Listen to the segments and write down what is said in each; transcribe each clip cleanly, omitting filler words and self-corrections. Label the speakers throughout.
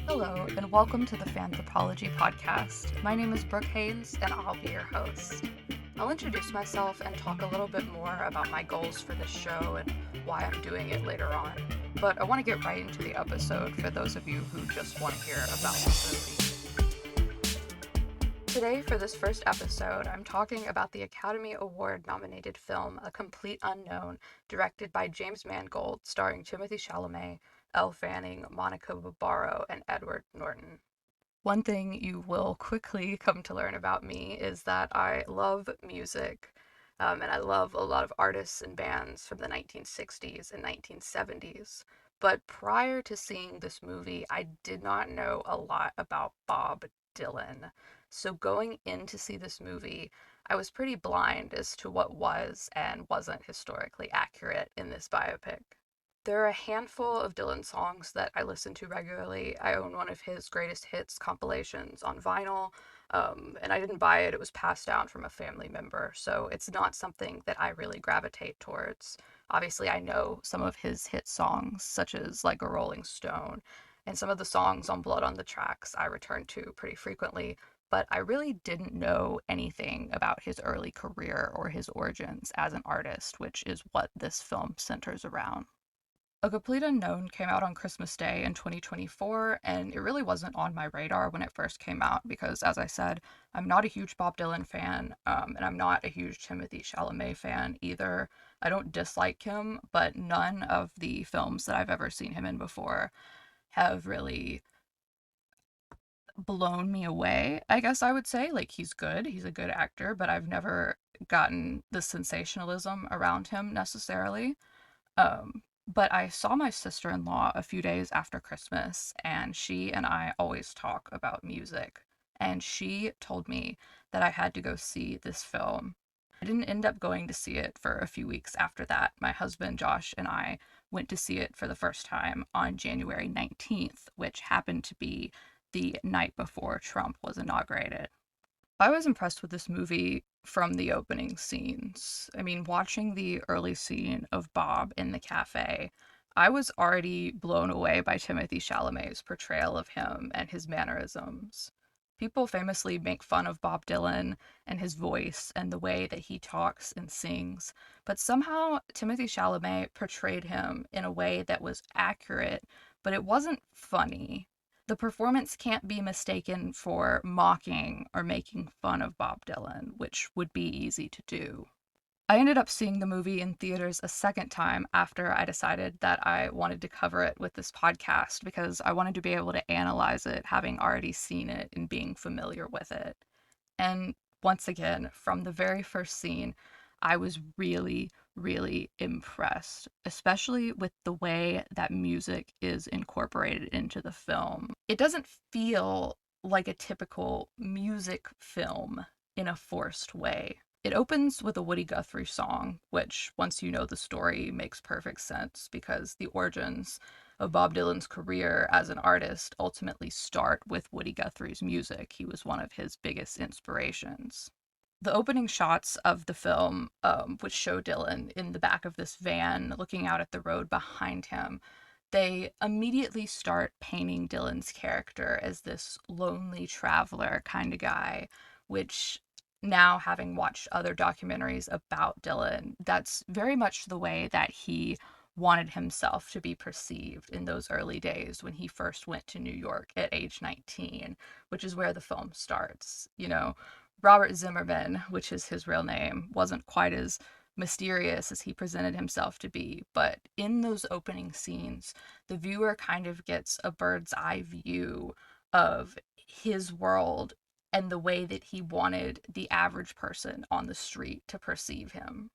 Speaker 1: Hello, and welcome to the Fanthropology podcast. My name is Brooke Haynes, and I'll be your host. I'll introduce myself and talk a little bit more about my goals for this show and why I'm doing it later on. But I want to get right into the episode for those of you who just want to hear about this movie. Today, for this first episode, I'm talking about the Academy Award nominated film A Complete Unknown, directed by James Mangold, starring Timothee Chalamet, Elle Fanning, Monica Barbaro, and Edward Norton. One thing you will quickly come to learn about me is that I love music, and I love a lot of artists and bands from the 1960s and 1970s. But prior to seeing this movie, I did not know a lot about Bob Dylan. So going in to see this movie, I was pretty blind as to what was and wasn't historically accurate in this biopic. There are a handful of Dylan songs that I listen to regularly. I own one of his greatest hits compilations on vinyl, and I didn't buy it. It was passed down from a family member, so it's not something that I really gravitate towards. Obviously, I know some of his hit songs, such as Like a Rolling Stone, and some of the songs on Blood on the Tracks I return to pretty frequently, but I really didn't know anything about his early career or his origins as an artist, which is what this film centers around. A Complete Unknown came out on Christmas Day in 2024, and it really wasn't on my radar when it first came out because, as I said, I'm not a huge Bob Dylan fan, and I'm not a huge Timothee Chalamet fan either. I don't dislike him, but none of the films that I've ever seen him in before have really blown me away, I guess I would say. Like, he's good, he's a good actor, but I've never gotten the sensationalism around him necessarily. But I saw my sister-in-law a few days after Christmas, and she and I always talk about music. And she told me that I had to go see this film. I didn't end up going to see it for a few weeks after that. My husband, Josh, and I went to see it for the first time on January 19th, which happened to be the night before Trump was inaugurated. I was impressed with this movie from the opening scenes. I mean, watching the early scene of Bob in the cafe, I was already blown away by Timothée Chalamet's portrayal of him and his mannerisms. People famously make fun of Bob Dylan and his voice and the way that he talks and sings, but somehow Timothée Chalamet portrayed him in a way that was accurate, but it wasn't funny. The performance can't be mistaken for mocking or making fun of Bob Dylan, which would be easy to do. I ended up seeing the movie in theaters a second time after I decided that I wanted to cover it with this podcast because I wanted to be able to analyze it having already seen it and being familiar with it. And once again, from the very first scene, I was really, really impressed, especially with the way that music is incorporated into the film. It doesn't feel like a typical music film in a forced way. It opens with a Woody Guthrie song, which, once you know the story, makes perfect sense because the origins of Bob Dylan's career as an artist ultimately start with Woody Guthrie's music. He was one of his biggest inspirations. The opening shots of the film, which show Dylan in the back of this van looking out at the road behind him, they immediately start painting Dylan's character as this lonely traveler kind of guy, which now, having watched other documentaries about Dylan, that's very much the way that he wanted himself to be perceived in those early days when he first went to New York at age 19, which is where the film starts. You know, Robert Zimmerman, which is his real name, wasn't quite as mysterious as he presented himself to be, but in those opening scenes, the viewer kind of gets a bird's eye view of his world and the way that he wanted the average person on the street to perceive him.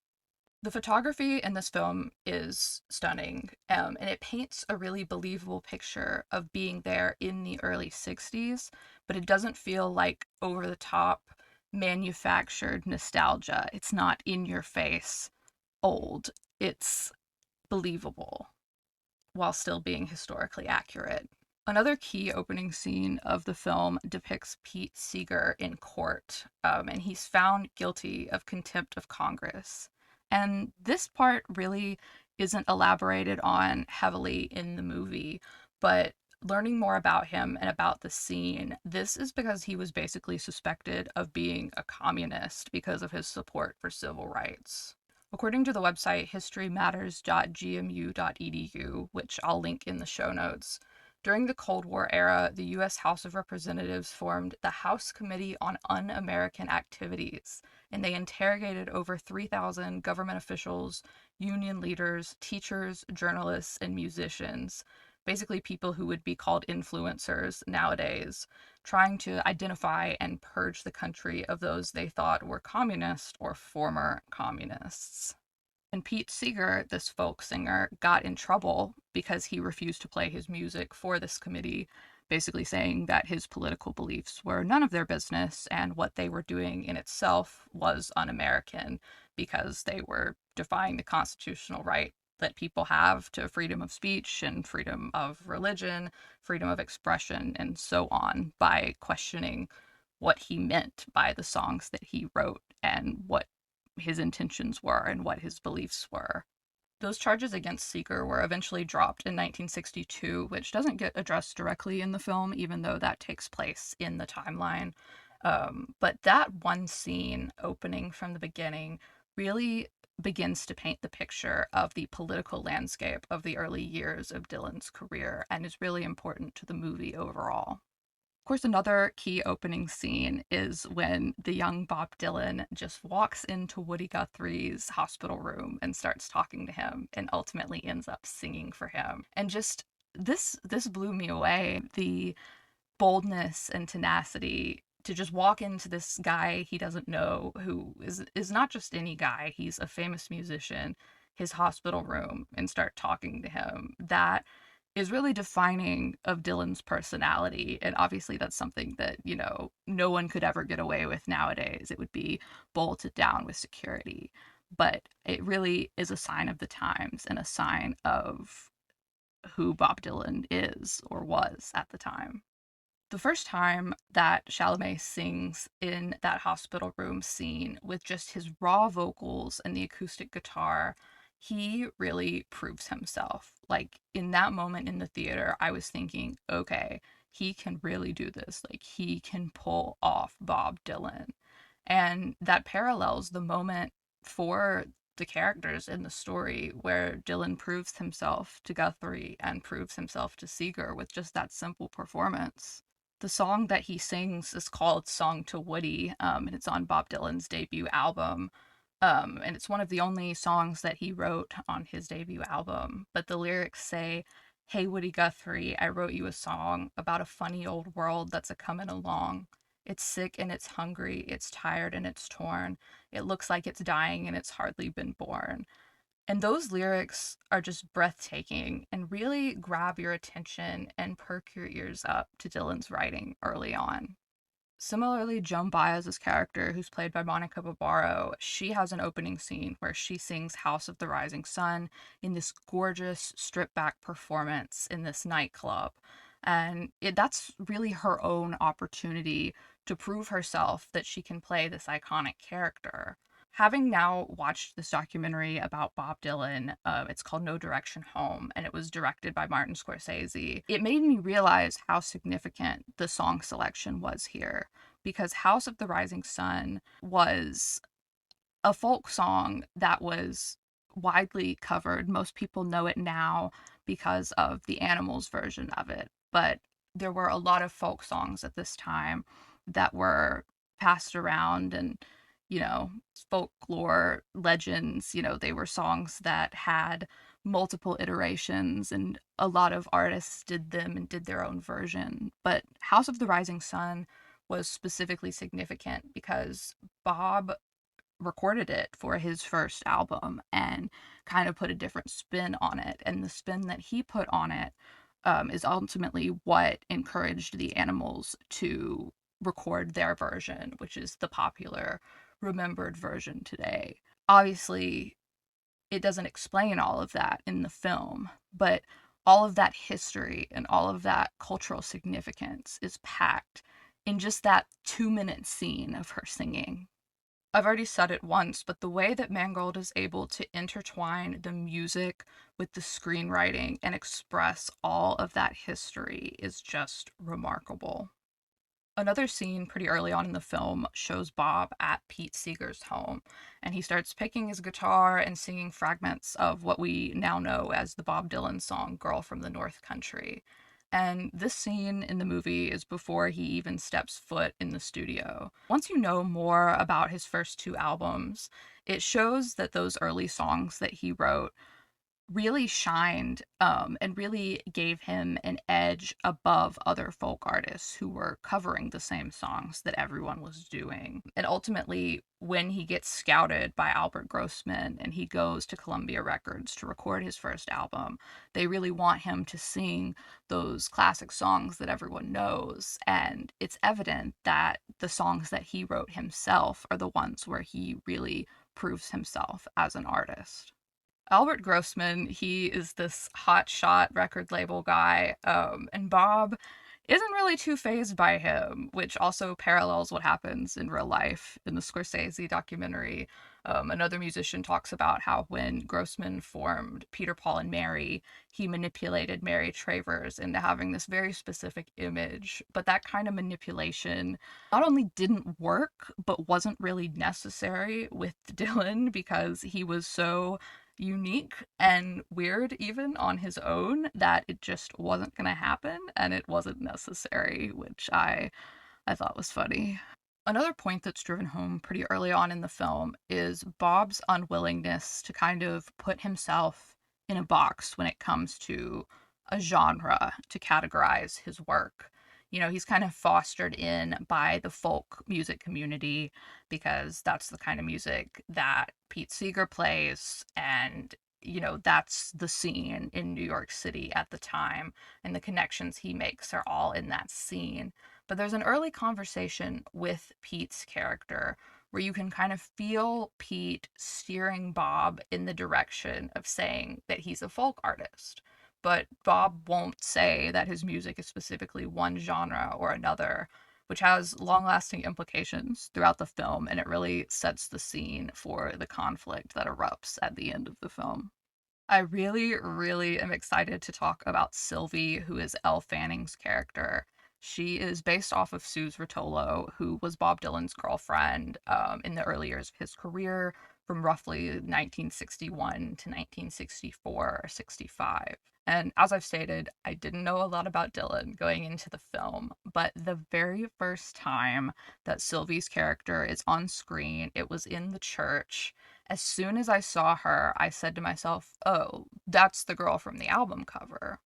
Speaker 1: The photography in this film is stunning, and it paints a really believable picture of being there in the early 60s, but it doesn't feel like over the top, manufactured nostalgia. It's not in your face, old. It's believable while still being historically accurate. Another key opening scene of the film depicts Pete Seeger in court, and he's found guilty of contempt of Congress. And this part really isn't elaborated on heavily in the movie, but learning more about him and about the scene, this is because he was basically suspected of being a communist because of his support for civil rights. According to the website historymatters.gmu.edu, which I'll link in the show notes, during the Cold War era, the U.S. House of Representatives formed the House Committee on Un-American Activities, and they interrogated over 3,000 government officials, union leaders, teachers, journalists, and musicians, basically people who would be called influencers nowadays, trying to identify and purge the country of those they thought were communist or former communists. And Pete Seeger, this folk singer, got in trouble because he refused to play his music for this committee, basically saying that his political beliefs were none of their business and what they were doing in itself was un American because they were defying the constitutional right that people have to freedom of speech and freedom of religion, freedom of expression, and so on by questioning what he meant by the songs that he wrote and what his intentions were and what his beliefs were. Those charges against Seeger were eventually dropped in 1962, which doesn't get addressed directly in the film, even though that takes place in the timeline. But that one scene opening from the beginning really begins to paint the picture of the political landscape of the early years of Dylan's career and is really important to the movie overall. Of course, another key opening scene is when the young Bob Dylan just walks into Woody Guthrie's hospital room and starts talking to him and ultimately ends up singing for him. And just this blew me away. The boldness and tenacity to just walk into this guy he doesn't know who is not just any guy, he's a famous musician, his hospital room and start talking to him. That is really defining of Dylan's personality. And obviously, that's something that, no one could ever get away with nowadays. It would be bolted down with security. But it really is a sign of the times and a sign of who Bob Dylan is or was at the time. The first time that Chalamet sings in that hospital room scene with just his raw vocals and the acoustic guitar, he really proves himself. Like in that moment in the theater, I was thinking, okay, he can really do this. Like he can pull off Bob Dylan. And that parallels the moment for the characters in the story where Dylan proves himself to Guthrie and proves himself to Seeger with just that simple performance. The song that he sings is called Song to Woody, and it's on Bob Dylan's debut album. And it's one of the only songs that he wrote on his debut album. But the lyrics say, "Hey, Woody Guthrie, I wrote you a song about a funny old world that's a comin' along. It's sick and it's hungry, it's tired and it's torn. It looks like it's dying and it's hardly been born." And those lyrics are just breathtaking and really grab your attention and perk your ears up to Dylan's writing early on. Similarly, Joan Baez's character, who's played by Monica Barbaro, she has an opening scene where she sings House of the Rising Sun in this gorgeous stripped back performance in this nightclub. And that's really her own opportunity to prove herself that she can play this iconic character. Having now watched this documentary about Bob Dylan, it's called No Direction Home, and it was directed by Martin Scorsese, it made me realize how significant the song selection was here. Because House of the Rising Sun was a folk song that was widely covered. Most people know it now because of the Animals version of it. But there were a lot of folk songs at this time that were passed around and, folklore legends, they were songs that had multiple iterations and a lot of artists did them and did their own version. But House of the Rising Sun was specifically significant because Bob recorded it for his first album and kind of put a different spin on it. And the spin that he put on it is ultimately what encouraged the Animals to record their version, which is the popular, remembered version today. Obviously, it doesn't explain all of that in the film, but all of that history and all of that cultural significance is packed in just that 2-minute scene of her singing. I've already said it once, but the way that Mangold is able to intertwine the music with the screenwriting and express all of that history is just remarkable. Another scene pretty early on in the film shows Bob at Pete Seeger's home, and he starts picking his guitar and singing fragments of what we now know as the Bob Dylan song Girl from the North Country. And this scene in the movie is before he even steps foot in the studio. Once you know more about his first two albums, it shows that those early songs that he wrote really shined and really gave him an edge above other folk artists who were covering the same songs that everyone was doing. And ultimately, when he gets scouted by Albert Grossman and he goes to Columbia Records to record his first album, they really want him to sing those classic songs that everyone knows. And it's evident that the songs that he wrote himself are the ones where he really proves himself as an artist. Albert Grossman, he is this hotshot record label guy, and Bob isn't really too fazed by him, which also parallels what happens in real life in the Scorsese documentary. Another musician talks about how when Grossman formed Peter, Paul, and Mary, he manipulated Mary Travers into having this very specific image. But that kind of manipulation not only didn't work, but wasn't really necessary with Dylan because he was so unique and weird even on his own that it just wasn't going to happen and it wasn't necessary, which I thought was funny. Another point that's driven home pretty early on in the film is Bob's unwillingness to kind of put himself in a box when it comes to a genre to categorize his work. You know, he's kind of fostered in by the folk music community because that's the kind of music that Pete Seeger plays, and that's the scene in New York City at the time, and the connections he makes are all in that scene. But there's an early conversation with Pete's character where you can kind of feel Pete steering Bob in the direction of saying that he's a folk artist. But Bob won't say that his music is specifically one genre or another, which has long lasting implications throughout the film, and it really sets the scene for the conflict that erupts at the end of the film. I really, really am excited to talk about Sylvie, who is Elle Fanning's character. She is based off of Suze Rotolo, who was Bob Dylan's girlfriend in the early years of his career from roughly 1961 to 1964 or 65. And as I've stated, I didn't know a lot about Dylan going into the film, but the very first time that Sylvie's character is on screen, it was in the church. As soon as I saw her, I said to myself, oh, that's the girl from the album cover.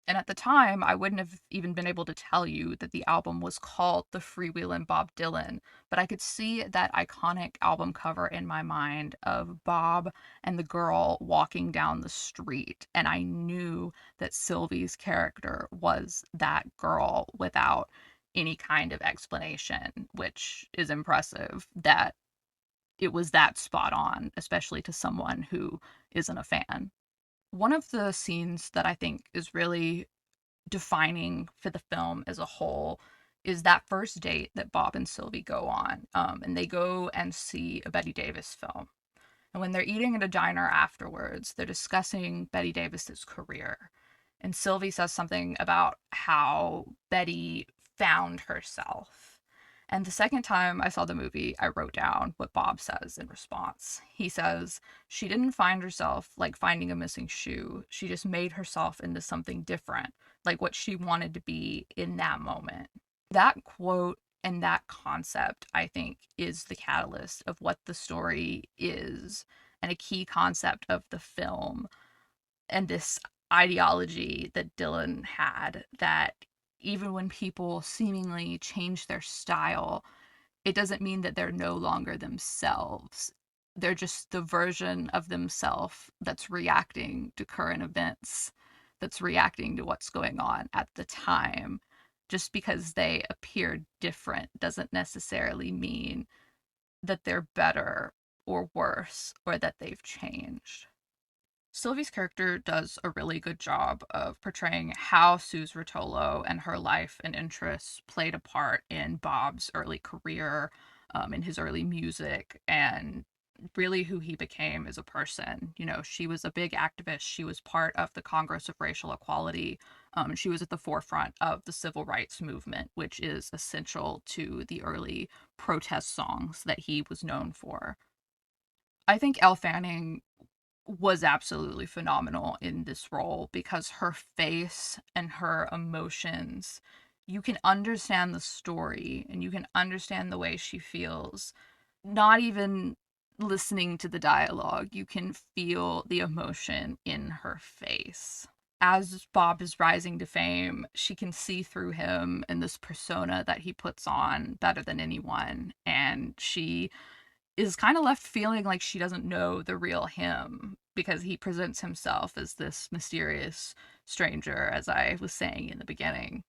Speaker 1: And at the time, I wouldn't have even been able to tell you that the album was called The Freewheelin' Bob Dylan, but I could see that iconic album cover in my mind of Bob and the girl walking down the street. And I knew that Sylvie's character was that girl without any kind of explanation, which is impressive that it was that spot on, especially to someone who isn't a fan. One of the scenes that I think is really defining for the film as a whole is that first date that Bob and Sylvie go on. And they go and see a Betty Davis film. And when they're eating at a diner afterwards, they're discussing Betty Davis's career. And Sylvie says something about how Betty found herself. And the second time I saw the movie, I wrote down what Bob says in response. He says, she didn't find herself like finding a missing shoe. She just made herself into something different, like what she wanted to be in that moment. That quote and that concept, I think, is the catalyst of what the story is and a key concept of the film, and this ideology that Dylan had that even when people seemingly change their style, it doesn't mean that they're no longer themselves. They're just the version of themselves that's reacting to current events, that's reacting to what's going on at the time. Just because they appear different doesn't necessarily mean that they're better or worse or that they've changed. Sylvie's character does a really good job of portraying how Suze Rotolo and her life and interests played a part in Bob's early career. in his early music and really who he became as a person. You know, she was a big activist. She was part of the Congress of Racial Equality. She was at the forefront of the civil rights movement, which is essential to the early protest songs that he was known for. I think Elle Fanning was absolutely phenomenal in this role because her face and her emotions, you can understand the story and you can understand the way she feels. Not even listening to the dialogue, you can feel the emotion in her face. As Bob is rising to fame, she can see through him and this persona that he puts on better than anyone. And she is kind of left feeling like she doesn't know the real him because he presents himself as this mysterious stranger, as I was saying in the beginning.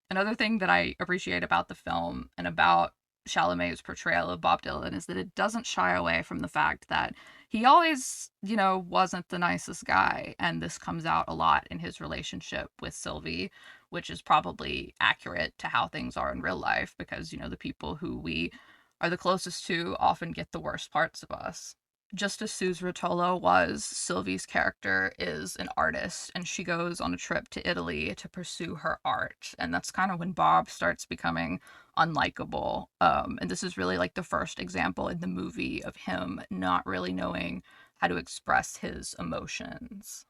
Speaker 1: Another thing that I appreciate about the film and about Chalamet's portrayal of Bob Dylan is that it doesn't shy away from the fact that he always, wasn't the nicest guy. And this comes out a lot in his relationship with Sylvie, which is probably accurate to how things are in real life because, the people who we are the closest to often get the worst parts of us. Just as Suze Rotolo was, Sylvie's character is an artist, and she goes on a trip to Italy to pursue her art. And that's kind of when Bob starts becoming unlikable. And this is really like the first example in the movie of him not really knowing how to express his emotions.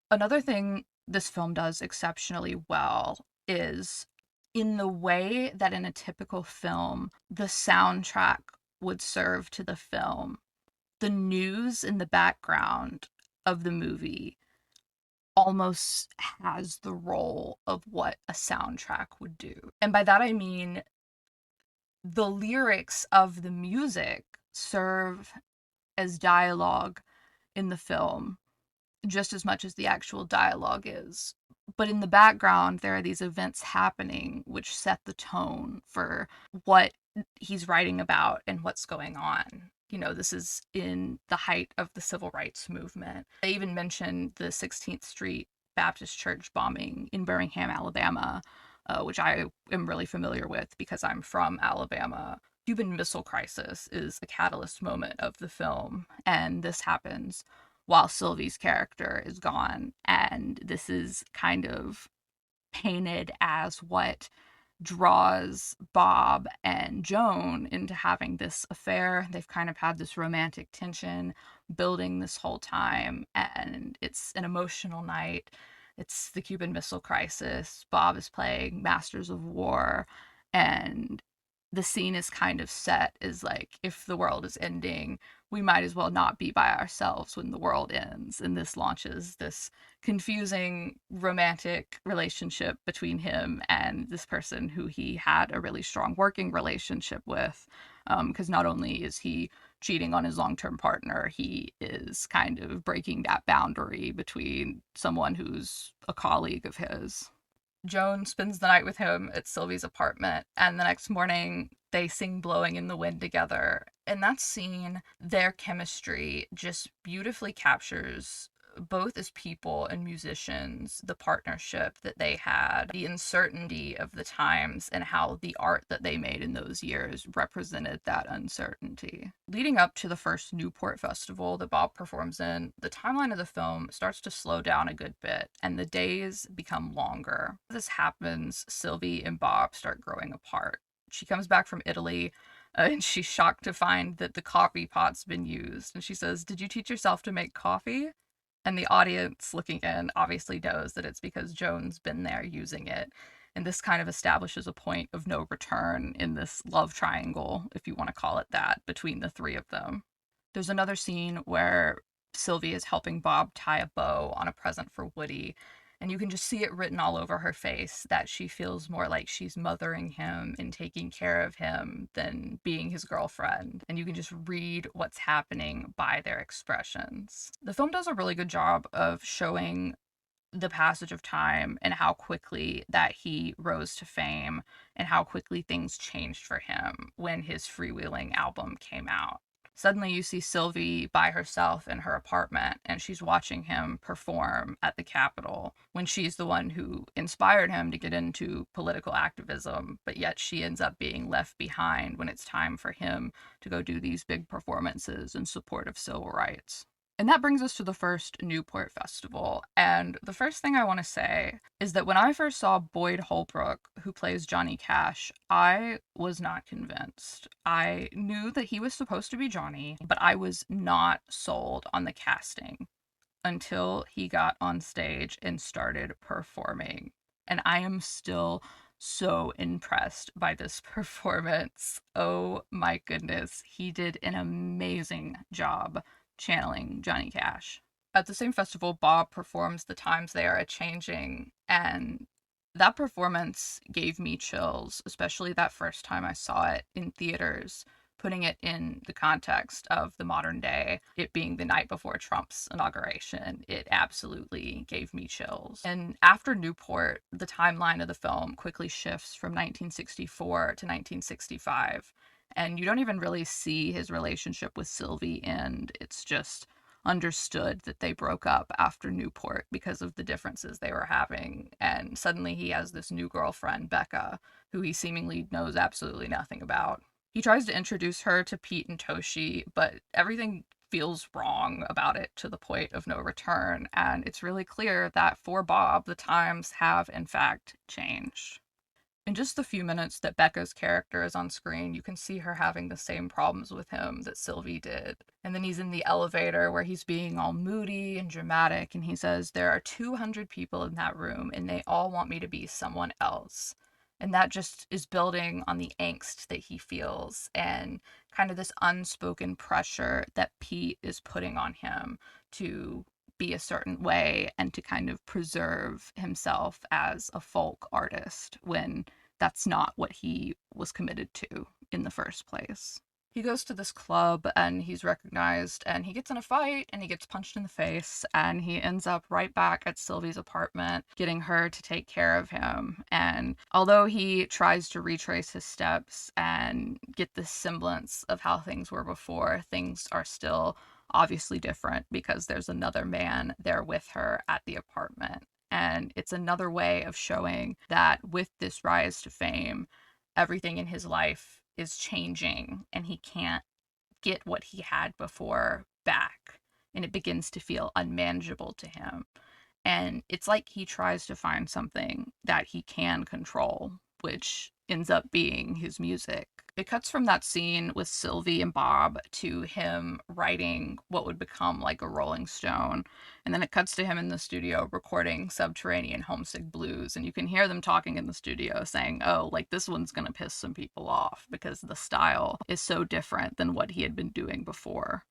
Speaker 1: Another thing this film does exceptionally well is in the way that in a typical film, the soundtrack would serve to the film, the news in the background of the movie almost has the role of what a soundtrack would do. And by that I mean the lyrics of the music serve as dialogue in the film just as much as the actual dialogue is. But in the background, there are these events happening which set the tone for what he's writing about and what's going on. This is in the height of the civil rights movement. They even mentioned the 16th Street Baptist Church bombing in Birmingham, Alabama, which I am really familiar with because I'm from Alabama. Cuban Missile Crisis is a catalyst moment of the film, and this happens while Sylvie's character is gone. And this is kind of painted as what draws Bob and Joan into having this affair. They've kind of had this romantic tension building this whole time, and it's an emotional night. It's the Cuban Missile Crisis. Bob is playing Masters of War, and the scene is kind of set as like, if the world is ending, we might as well not be by ourselves when the world ends. And this launches this confusing romantic relationship between him and this person who he had a really strong working relationship with. Because not only is he cheating on his long-term partner, he is kind of breaking that boundary between someone who's a colleague of his. Joan spends the night with him at Sylvie's apartment, and the next morning they sing Blowing in the Wind together. And that scene, their chemistry just beautifully captures, both as people and musicians, the partnership that they had, the uncertainty of the times, and how the art that they made in those years represented that uncertainty. Leading up to the first Newport Festival that Bob performs in, the timeline of the film starts to slow down a good bit, and the days become longer. As this happens, Sylvie and Bob start growing apart. She comes back from Italy, and she's shocked to find that the coffee pot's been used. And she says, "Did you teach yourself to make coffee?" And the audience looking in obviously knows that it's because Joan's been there using it. And this kind of establishes a point of no return in this love triangle, if you want to call it that, between the three of them. There's another scene where Sylvie is helping Bob tie a bow on a present for Woody, and you can just see it written all over her face that she feels more like she's mothering him and taking care of him than being his girlfriend. And you can just read what's happening by their expressions. The film does a really good job of showing the passage of time and how quickly that he rose to fame and how quickly things changed for him when his freewheeling album came out. Suddenly you see Sylvie by herself in her apartment and she's watching him perform at the Capitol when she's the one who inspired him to get into political activism, but yet she ends up being left behind when it's time for him to go do these big performances in support of civil rights. And that brings us to the first Newport Festival. And the first thing I want to say is that when I first saw Boyd Holbrook, who plays Johnny Cash, I was not convinced. I knew that he was supposed to be Johnny, but I was not sold on the casting until he got on stage and started performing. And I am still so impressed by this performance. Oh my goodness, he did an amazing job channeling Johnny Cash. At the same festival, Bob performs The Times They Are a Changing, and that performance gave me chills, especially that first time I saw it in theaters, putting it in the context of the modern day, it being the night before Trump's inauguration. It absolutely gave me chills. And after Newport, the timeline of the film quickly shifts from 1964 to 1965. And you don't even really see his relationship with Sylvie end. It's just understood that they broke up after Newport because of the differences they were having. And suddenly he has this new girlfriend, Becca, who he seemingly knows absolutely nothing about. He tries to introduce her to Pete and Toshi, but everything feels wrong about it to the point of no return. And it's really clear that for Bob, the times have in fact changed. In just the few minutes that Becca's character is on screen, you can see her having the same problems with him that Sylvie did. And then he's in the elevator where he's being all moody and dramatic, and he says, "There are 200 people in that room, and they all want me to be someone else." And that just is building on the angst that he feels and kind of this unspoken pressure that Pete is putting on him to be a certain way and to kind of preserve himself as a folk artist when that's not what he was committed to in the first place. He goes to this club and he's recognized and he gets in a fight and he gets punched in the face and he ends up right back at Sylvie's apartment getting her to take care of him. And although he tries to retrace his steps and get the semblance of how things were before, things are still obviously different because there's another man there with her at the apartment. And it's another way of showing that with this rise to fame, everything in his life is changing and he can't get what he had before back. And it begins to feel unmanageable to him. And it's like he tries to find something that he can control, which ends up being his music. It cuts from that scene with Sylvie and Bob to him writing what would become like a Rolling Stone. And then it cuts to him in the studio recording Subterranean Homesick Blues. And you can hear them talking in the studio saying, oh, like this one's going to piss some people off because the style is so different than what he had been doing before.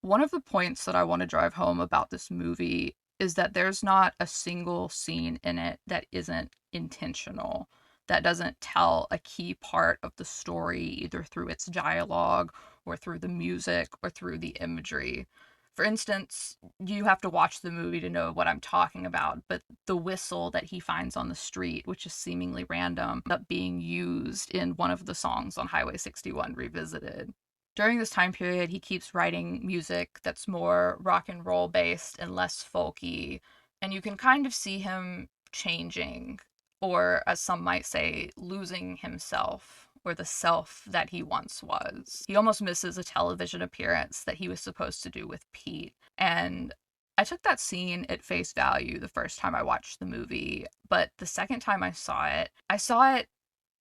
Speaker 1: One of the points that I want to drive home about this movie is that there's not a single scene in it that isn't intentional, that doesn't tell a key part of the story either through its dialogue or through the music or through the imagery. For instance, you have to watch the movie to know what I'm talking about, but the whistle that he finds on the street, which is seemingly random, ends up being used in one of the songs on Highway 61 Revisited. During this time period, he keeps writing music that's more rock and roll based and less folky, and you can kind of see him changing, or as some might say, losing himself, or the self that he once was. He almost misses a television appearance that he was supposed to do with Pete, and I took that scene at face value the first time I watched the movie, but the second time I saw it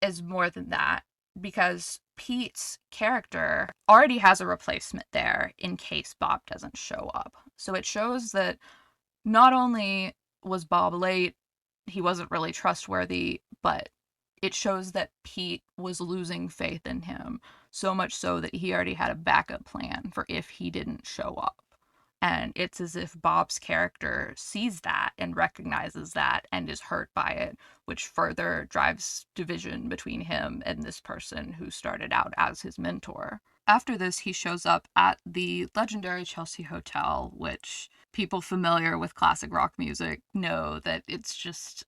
Speaker 1: as more than that because Pete's character already has a replacement there in case Bob doesn't show up. So it shows that not only was Bob late, he wasn't really trustworthy, but it shows that Pete was losing faith in him, so much so that he already had a backup plan for if he didn't show up. And it's as if Bob's character sees that and recognizes that and is hurt by it, which further drives division between him and this person who started out as his mentor. After this, he shows up at the legendary Chelsea Hotel, which people familiar with classic rock music know that it's just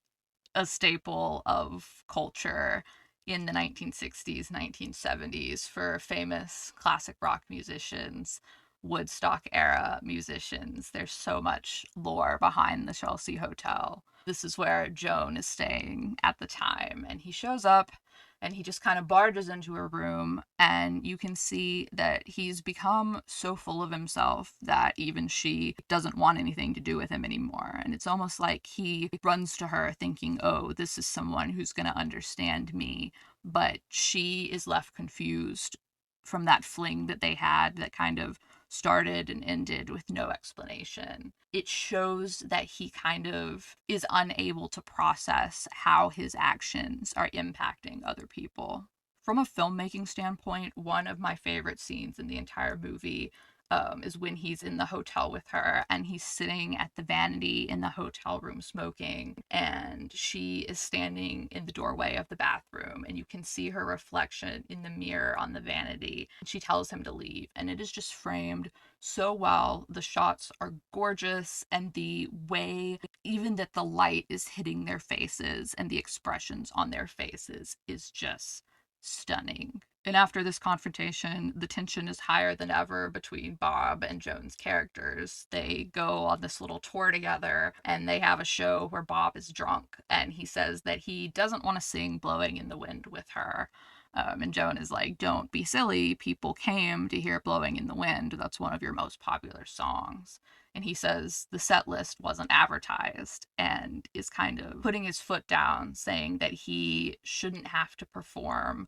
Speaker 1: a staple of culture. in the 1960s, 1970s for famous classic rock musicians, Woodstock era musicians. There's so much lore behind the Chelsea Hotel. This is where Joan is staying at the time, and he shows up and he just kind of barges into her room, and you can see that he's become so full of himself that even she doesn't want anything to do with him anymore. And it's almost like he runs to her thinking, oh, this is someone who's going to understand me, but she is left confused from that fling that they had that kind of started and ended with no explanation. It shows that he kind of is unable to process how his actions are impacting other people. From a filmmaking standpoint, one of my favorite scenes in the entire movie is when he's in the hotel with her and he's sitting at the vanity in the hotel room smoking, and she is standing in the doorway of the bathroom, and you can see her reflection in the mirror on the vanity. She tells him to leave, and it is just framed so well. The shots are gorgeous, and the way even that the light is hitting their faces and the expressions on their faces is just stunning. And after this confrontation, the tension is higher than ever between Bob and Joan's characters. They go on this little tour together and they have a show where Bob is drunk and he says that he doesn't want to sing Blowing in the Wind with her. And Joan is like, don't be silly. People came to hear Blowing in the Wind. That's one of your most popular songs. And he says the set list wasn't advertised and is kind of putting his foot down, saying that he shouldn't have to perform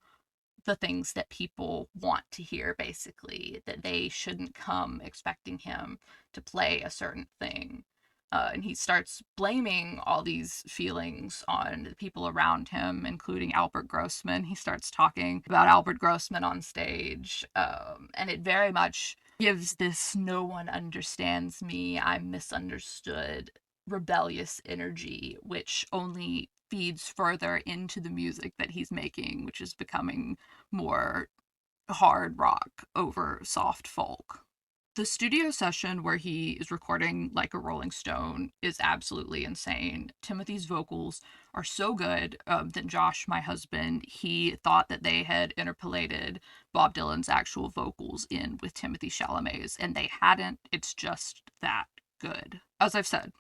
Speaker 1: the things that people want to hear, basically, that they shouldn't come expecting him to play a certain thing. And he starts blaming all these feelings on the people around him, including Albert Grossman. He starts talking about Albert Grossman on stage, and it very much gives this no one understands me, I'm misunderstood, rebellious energy, which only feeds further into the music that he's making, which is becoming more hard rock over soft folk. The studio session where he is recording Like a Rolling Stone is absolutely insane. Timothee's vocals are so good that Josh, my husband, he thought that they had interpolated Bob Dylan's actual vocals in with Timothee Chalamet's, and they hadn't. It's just that good. As I've said,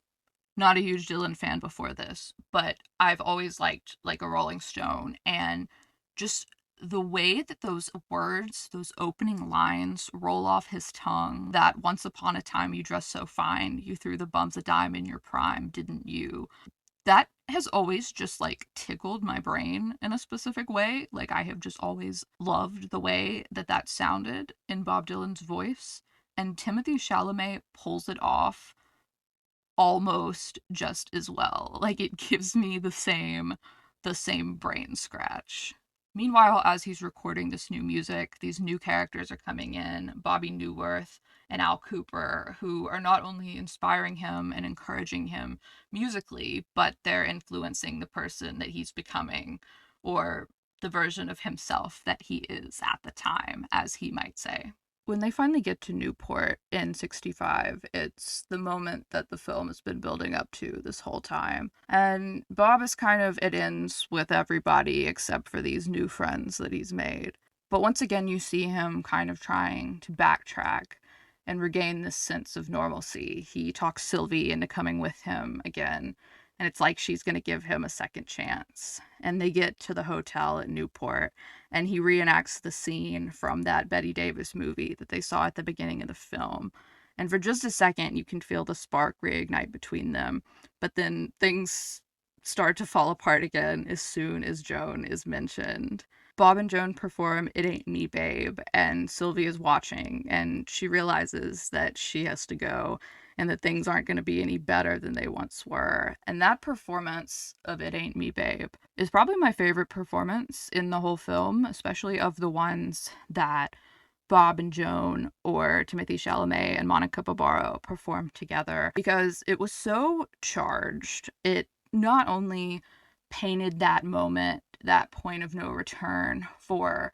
Speaker 1: not a huge Dylan fan before this, but I've always liked Like a Rolling Stone, and just the way that those words, those opening lines roll off his tongue, that once upon a time you dressed so fine, you threw the bums a dime in your prime, didn't you? That has always just like tickled my brain in a specific way. Like I have just always loved the way that that sounded in Bob Dylan's voice, and Timothée Chalamet pulls it off almost just as well. Like it gives me the same brain scratch. Meanwhile, as he's recording this new music, these new characters are coming in, Bobby Newworth and Al Cooper, who are not only inspiring him and encouraging him musically, but they're influencing the person that he's becoming, or the version of himself that he is at the time, as he might say. When they finally get to Newport in 65, it's the moment that the film has been building up to this whole time. And Bob is kind of at ends with everybody except for these new friends that he's made. But once again, you see him kind of trying to backtrack and regain this sense of normalcy. He talks Sylvie into coming with him again, and it's like she's going to give him a second chance. And they get to the hotel at Newport, and he reenacts the scene from that Bette Davis movie that they saw at the beginning of the film. And for just a second, you can feel the spark reignite between them, but then things start to fall apart again as soon as Joan is mentioned. Bob and Joan perform It Ain't Me, Babe, and Sylvie is watching, and she realizes that she has to go and that things aren't going to be any better than they once were. And that performance of It Ain't Me, Babe is probably my favorite performance in the whole film, especially of the ones that Bob and Joan or Timothée Chalamet and Monica Barbaro performed together, because it was so charged. It not only painted that moment, that point of no return for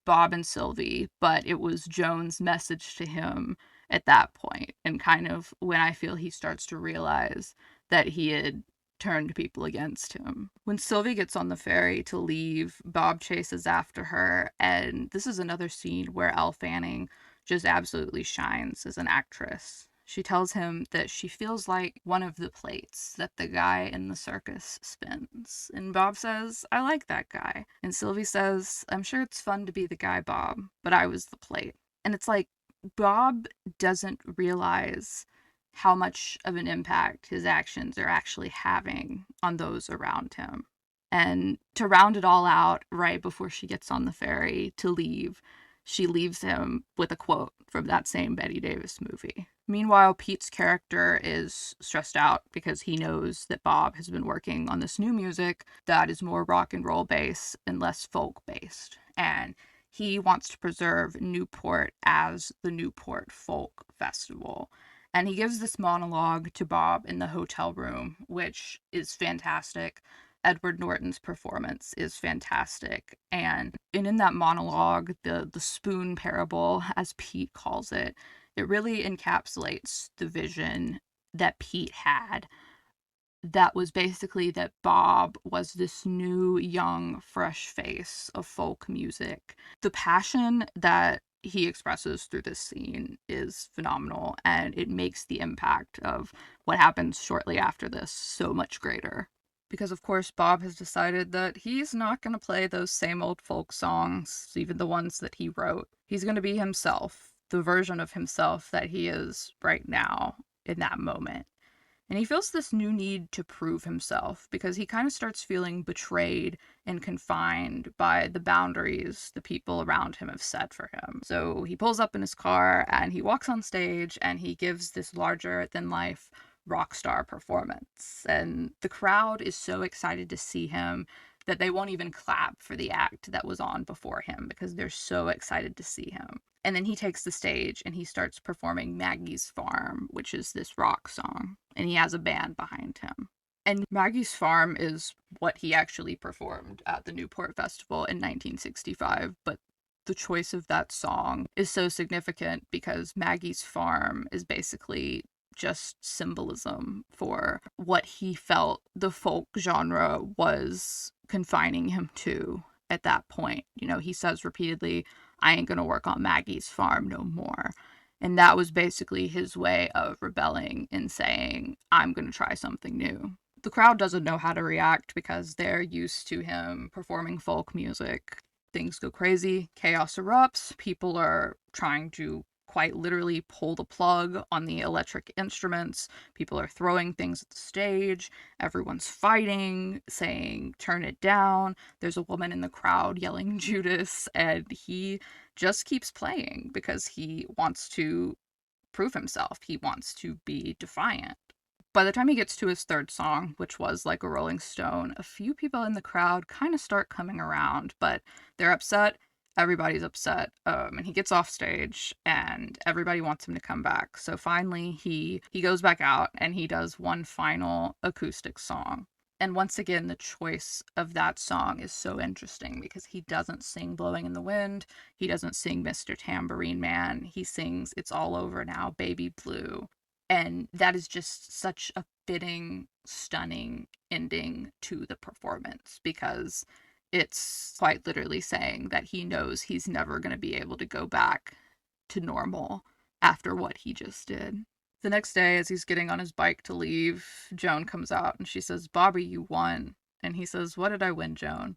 Speaker 1: Bob and Sylvie, but it was Joan's message to him at that point, and kind of when I feel he starts to realize that he had turned people against him. When Sylvie gets on the ferry to leave, Bob chases after her, and this is another scene where Elle Fanning just absolutely shines as an actress. She tells him that she feels like one of the plates that the guy in the circus spins. And Bob says, I like that guy. And Sylvie says, I'm sure it's fun to be the guy, Bob, but I was the plate. And it's like, Bob doesn't realize how much of an impact his actions are actually having on those around him. And to round it all out, right before she gets on the ferry to leave, she leaves him with a quote from that same Bette Davis movie. Meanwhile, Pete's character is stressed out because he knows that Bob has been working on this new music that is more rock and roll based and less folk based. And he wants to preserve Newport as the Newport Folk Festival. And he gives this monologue to Bob in the hotel room, which is fantastic. Edward Norton's performance is fantastic. And in that monologue, the spoon parable, as Pete calls it, it really encapsulates the vision that Pete had. That was basically that Bob was this new, young, fresh face of folk music. The passion that he expresses through this scene is phenomenal, and it makes the impact of what happens shortly after this so much greater. Because, of course, Bob has decided that he's not going to play those same old folk songs, even the ones that he wrote. He's going to be himself, the version of himself that he is right now in that moment. And he feels this new need to prove himself because he kind of starts feeling betrayed and confined by the boundaries the people around him have set for him. So he pulls up in his car and he walks on stage and he gives this larger than life rock star performance. And the crowd is so excited to see him that they won't even clap for the act that was on before him because they're so excited to see him. And then he takes the stage and he starts performing Maggie's Farm, which is this rock song. And he has a band behind him. And Maggie's Farm is what he actually performed at the Newport Festival in 1965. But the choice of that song is so significant because Maggie's Farm is basically just symbolism for what he felt the folk genre was confining him to at that point. You know, he says repeatedly, I ain't gonna work on Maggie's farm no more. And that was basically his way of rebelling and saying, I'm gonna try something new. The crowd doesn't know how to react because they're used to him performing folk music. Things go crazy, chaos erupts, people are trying to quite literally pull the plug on the electric instruments. People are throwing things at the stage. Everyone's fighting, saying, turn it down. There's a woman in the crowd yelling Judas, and he just keeps playing because he wants to prove himself. He wants to be defiant. By the time he gets to his third song, which was Like a Rolling Stone, a few people in the crowd kind of start coming around, but they're upset. Everybody's upset. And he gets off stage and everybody wants him to come back. So finally he goes back out and he does one final acoustic song. And once again, the choice of that song is so interesting because he doesn't sing Blowing in the Wind. He doesn't sing Mr. Tambourine Man. He sings It's All Over Now, Baby Blue. And that is just such a fitting, stunning ending to the performance because it's quite literally saying that he knows he's never going to be able to go back to normal after what he just did. The next day, as he's getting on his bike to leave, Joan comes out and she says, Bobby, you won. And he says, what did I win, Joan?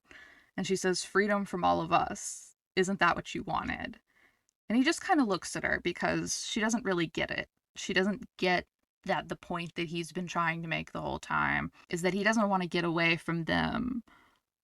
Speaker 1: And she says, freedom from all of us. Isn't that what you wanted? And he just kind of looks at her because she doesn't really get it. She doesn't get that the point that he's been trying to make the whole time is that he doesn't want to get away from them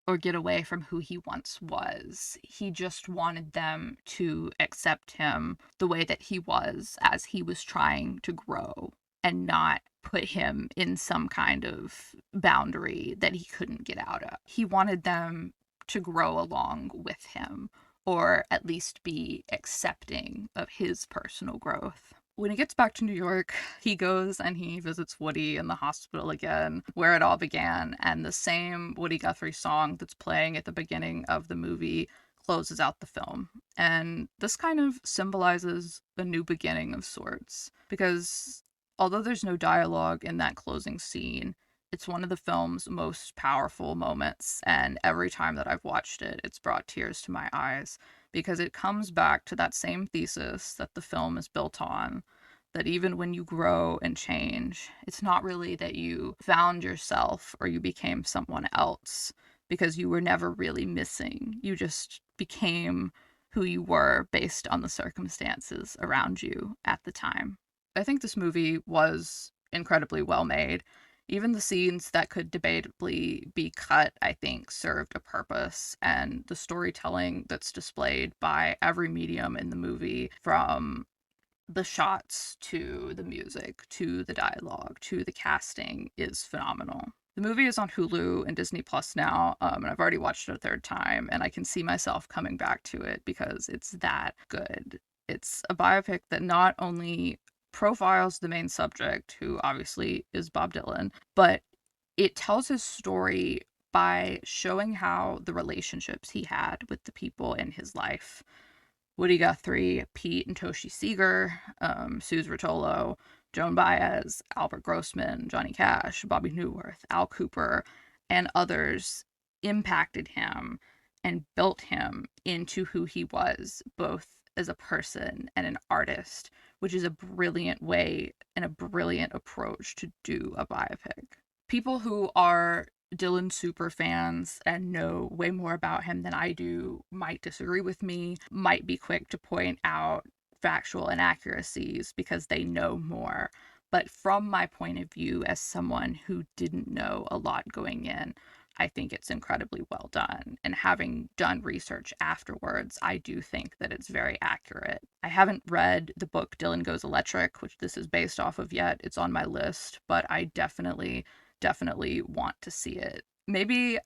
Speaker 1: or get away from who he once was. He just wanted them to accept him the way that he was as he was trying to grow and not put him in some kind of boundary that he couldn't get out of. He wanted them to grow along with him or at least be accepting of his personal growth. When he gets back to New York, he goes and he visits Woody in the hospital again, where it all began, and the same Woody Guthrie song that's playing at the beginning of the movie closes out the film. And this kind of symbolizes a new beginning of sorts, because although there's no dialogue in that closing scene, It's one of the film's most powerful moments, and every time that I've watched it, it's brought tears to my eyes because it comes back to that same thesis that the film is built on, that even when you grow and change, it's not really that you found yourself or you became someone else, because you were never really missing. You just became who you were based on the circumstances around you at the time. I think this movie was incredibly well made. Even the scenes that could debatably be cut, I think, served a purpose. And the storytelling that's displayed by every medium in the movie, from the shots to the music to the dialogue to the casting, is phenomenal. The movie is on Hulu and Disney Plus now, and I've already watched it a third time, and I can see myself coming back to it because it's that good. It's a biopic that not only profiles the main subject, who obviously is Bob Dylan, but it tells his story by showing how the relationships he had with the people in his life, Woody Guthrie, Pete and Toshi Seeger, Suze Rotolo, Joan Baez, Albert Grossman, Johnny Cash, Bobby Newirth, Al Cooper, and others, impacted him and built him into who he was, both as a person and an artist, which is a brilliant way and a brilliant approach to do a biopic. People who are Dylan super fans and know way more about him than I do might disagree with me, might be quick to point out factual inaccuracies because they know more. But from my point of view, as someone who didn't know a lot going in, I think it's incredibly well done. And having done research afterwards, I do think that it's very accurate. I haven't read the book Dylan Goes Electric, which this is based off of, yet. It's on my list, but I definitely want to see it. Maybe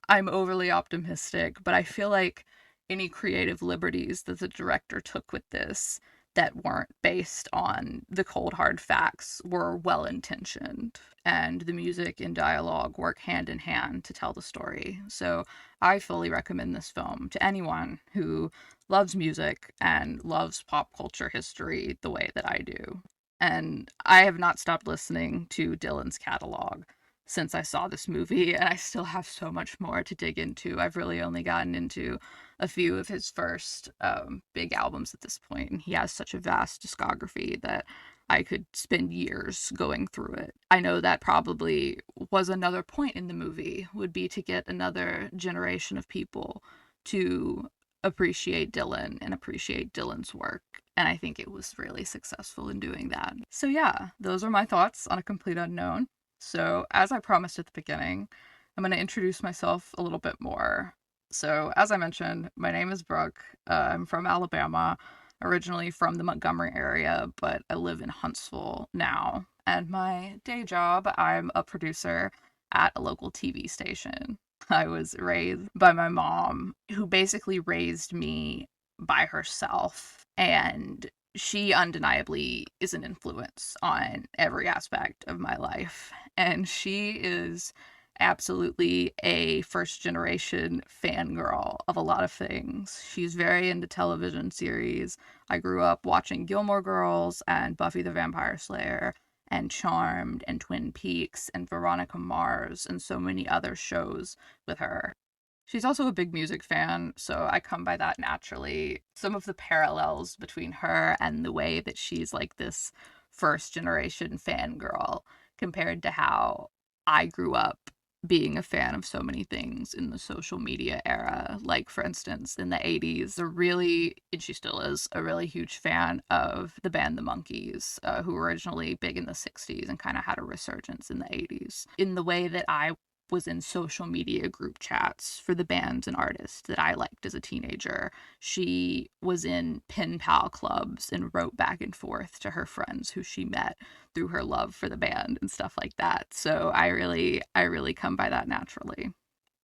Speaker 1: I'm overly optimistic, but I feel like any creative liberties that the director took with this that weren't based on the cold hard facts were well intentioned, and the music and dialogue work hand in hand to tell the story. So I fully recommend this film to anyone who loves music and loves pop culture history the way that I do. And I have not stopped listening to Dylan's catalog since I saw this movie, and I still have so much more to dig into. I've really only gotten into a few of his first big albums at this point, and he has such a vast discography that I could spend years going through it. I know that probably was another point in the movie, would be to get another generation of people to appreciate Dylan and appreciate Dylan's work. And I think it was really successful in doing that. So yeah, those are my thoughts on A Complete Unknown. So, as I promised at the beginning, I'm going to introduce myself a little bit more. So, as I mentioned, my name is Brooke. I'm from Alabama, originally from the Montgomery area, but I live in Huntsville now. And my day job, I'm a producer at a local TV station. I was raised by my mom, who basically raised me by herself. And she undeniably is an influence on every aspect of my life. And she is absolutely a first generation fangirl of a lot of things. She's very into television series. I grew up watching Gilmore Girls and Buffy the Vampire Slayer and Charmed and Twin Peaks and Veronica Mars and so many other shows with her. She's also a big music fan, so I come by that naturally. Some of the parallels between her and the way that she's like this first generation fangirl compared to how I grew up being a fan of so many things in the social media era. Like, for instance, in the 80s, and she still is, a really huge fan of the band The Monkees, who were originally big in the 60s and kind of had a resurgence in the 80s. In the way that I was in social media group chats for the bands and artists that I liked as a teenager. She was in pen pal clubs and wrote back and forth to her friends who she met through her love for the band and stuff like that. So I really come by that naturally.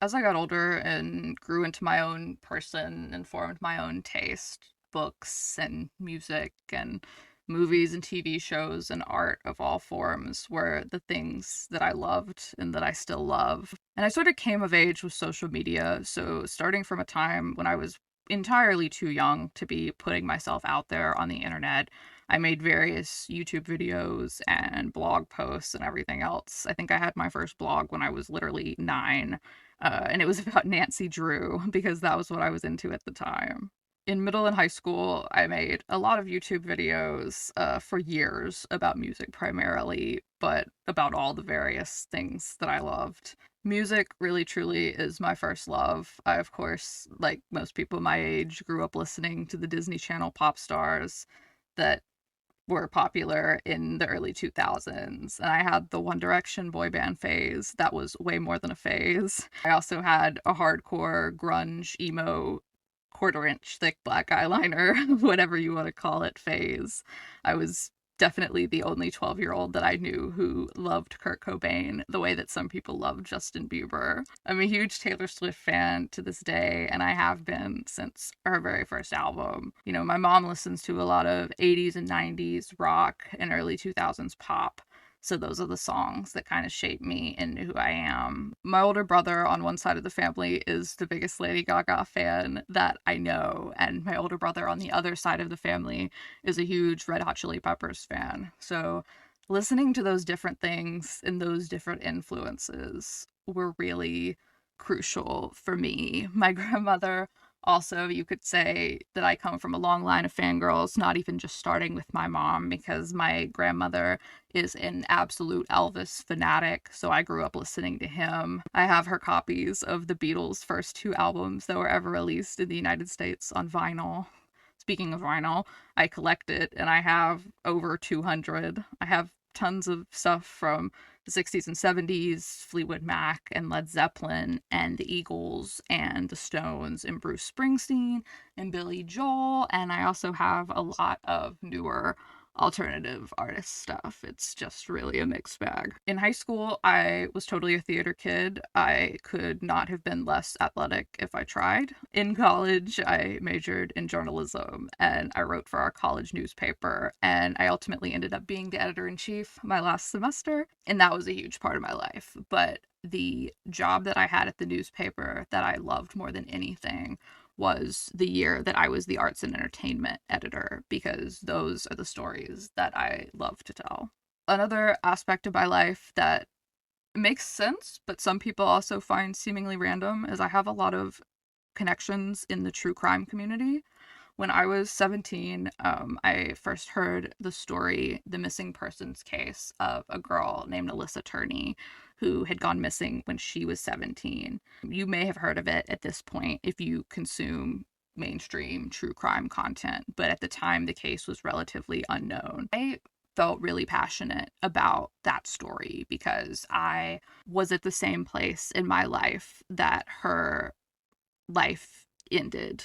Speaker 1: As I got older and grew into my own person and formed my own taste, books and music and movies and TV shows and art of all forms were the things that I loved and that I still love. And I sort of came of age with social media, so starting from a time when I was entirely too young to be putting myself out there on the internet, I made various YouTube videos and blog posts and everything else. I think I had my first blog when I was literally 9, and it was about Nancy Drew because that was what I was into at the time. In middle and high school, I made a lot of YouTube videos for years about music primarily, but about all the various things that I loved. Music really truly is my first love. I, of course, like most people my age, grew up listening to the Disney Channel pop stars that were popular in the early 2000s. And I had the One Direction boy band phase. That was way more than a phase. I also had a hardcore grunge emo quarter-inch thick black eyeliner, whatever you want to call it, phase. I was definitely the only 12-year-old that I knew who loved Kurt Cobain the way that some people love Justin Bieber. I'm a huge Taylor Swift fan to this day, and I have been since her very first album. You know, my mom listens to a lot of 80s and 90s rock and early 2000s pop. So those are the songs that kind of shape me into who I am. My older brother on one side of the family is the biggest Lady Gaga fan that I know, and my older brother on the other side of the family is a huge Red Hot Chili Peppers fan. So listening to those different things and those different influences were really crucial for me. My grandmother also, you could say that I come from a long line of fangirls, not even just starting with my mom, because my grandmother is an absolute Elvis fanatic, so I grew up listening to him. I have her copies of the Beatles' first 2 albums that were ever released in the United States on vinyl. Speaking of vinyl, I collect it, and I have over 200. I have tons of stuff from the 60s and 70s, Fleetwood Mac and Led Zeppelin and the Eagles and the Stones and Bruce Springsteen and Billy Joel, and I also have a lot of newer alternative artist stuff. It's just really a mixed bag. In high school, I was totally a theater kid. I could not have been less athletic if I tried. In college, I majored in journalism and I wrote for our college newspaper, and I ultimately ended up being the editor-in-chief my last semester, and that was a huge part of my life. But the job that I had at the newspaper that I loved more than anything was the year that I was the arts and entertainment editor, because those are the stories that I love to tell. Another aspect of my life that makes sense, but some people also find seemingly random, is I have a lot of connections in the true crime community. When I was 17, I first heard the story, the missing persons case of a girl named Alyssa Turney who had gone missing when she was 17. You may have heard of it at this point if you consume mainstream true crime content, but at the time the case was relatively unknown. I felt really passionate about that story because I was at the same place in my life that her life ended,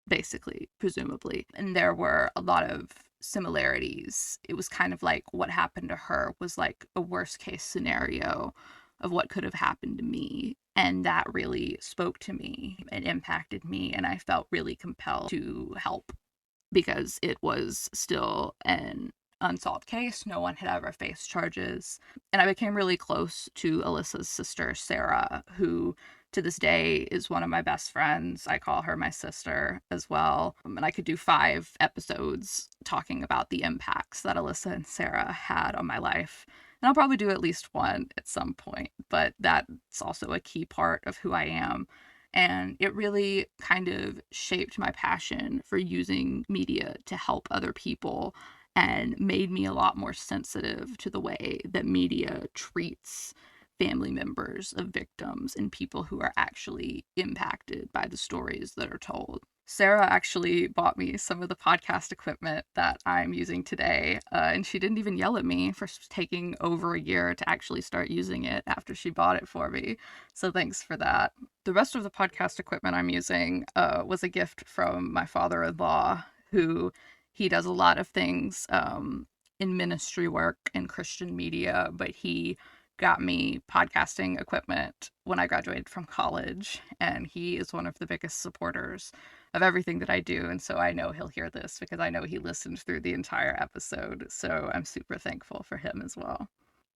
Speaker 1: basically, presumably. And there were a lot of similarities. It was kind of like what happened to her was like a worst case scenario of what could have happened to me. And that really spoke to me and impacted me. And I felt really compelled to help because it was still an unsolved case. No one had ever faced charges. And I became really close to Alyssa's sister, Sarah, who to this day is one of my best friends. I call her my sister as well. And I could do 5 episodes talking about the impacts that Alyssa and Sarah had on my life. And I'll probably do at least one at some point, but that's also a key part of who I am. And it really kind of shaped my passion for using media to help other people and made me a lot more sensitive to the way that media treats family members of victims and people who are actually impacted by the stories that are told. Sarah actually bought me some of the podcast equipment that I'm using today, and she didn't even yell at me for taking over a year to actually start using it after she bought it for me. So thanks for that. The rest of the podcast equipment I'm using was a gift from my father-in-law, who he does a lot of things in ministry work and Christian media, but he got me podcasting equipment when I graduated from college, and he is one of the biggest supporters of everything that I do, and so I know he'll hear this because I know he listened through the entire episode, so I'm super thankful for him as well.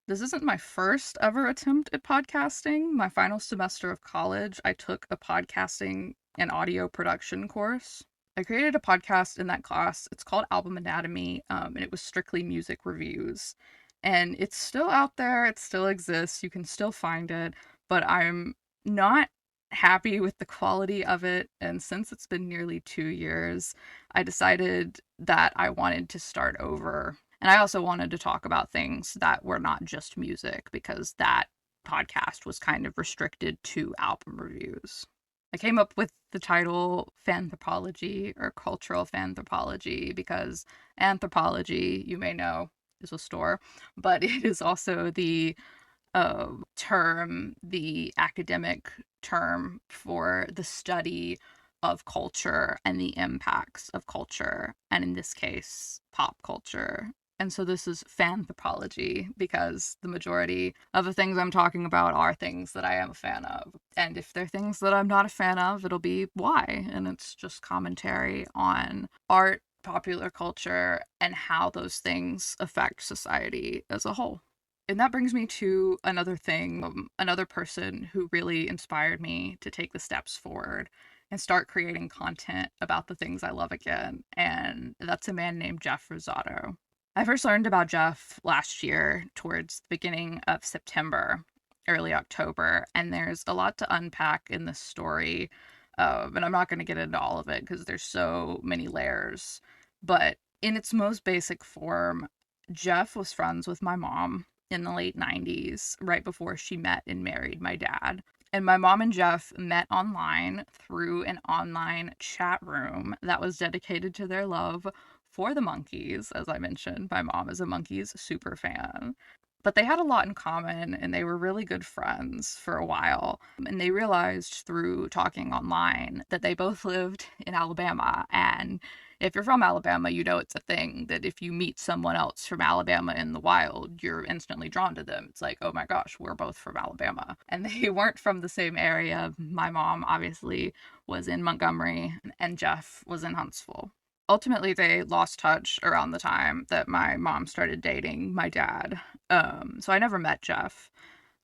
Speaker 1: This isn't my first ever attempt at podcasting. My final semester of college, I took a podcasting and audio production course. I created a podcast in that class. It's called Album Anatomy, and it was strictly music reviews. And it's still out there, it still exists, you can still find it, but I'm not happy with the quality of it. And since it's been nearly 2 years, I decided that I wanted to start over. And I also wanted to talk about things that were not just music, because that podcast was kind of restricted to album reviews. I came up with the title Fanthropology or Cultural Fanthropology because anthropology, you may know, is a store, but it is also the term, the academic term for the study of culture and the impacts of culture, and in this case, pop culture. And so this is fanthropology because the majority of the things I'm talking about are things that I am a fan of. And if they're things that I'm not a fan of, it'll be why. And it's just commentary on art, popular culture, and how those things affect society as a whole. And that brings me to another thing, another person who really inspired me to take the steps forward and start creating content about the things I love again. And that's a man named Jeff Rosado. I first learned about Jeff last year towards the beginning of September, early October, and there's a lot to unpack in this story. And I'm not going to get into all of it because there's so many layers. But in its most basic form, Jeff was friends with my mom in the late 90s, right before she met and married my dad. And my mom and Jeff met online through an online chat room that was dedicated to their love for the Monkees. As I mentioned, my mom is a Monkees super fan. But they had a lot in common and they were really good friends for a while. And they realized through talking online that they both lived in Alabama. And if you're from Alabama, you know it's a thing that if you meet someone else from Alabama in the wild, you're instantly drawn to them. It's like, oh my gosh, we're both from Alabama. And they weren't from the same area. My mom obviously was in Montgomery and Jeff was in Huntsville. Ultimately, they lost touch around the time that my mom started dating my dad. So I never met Jeff.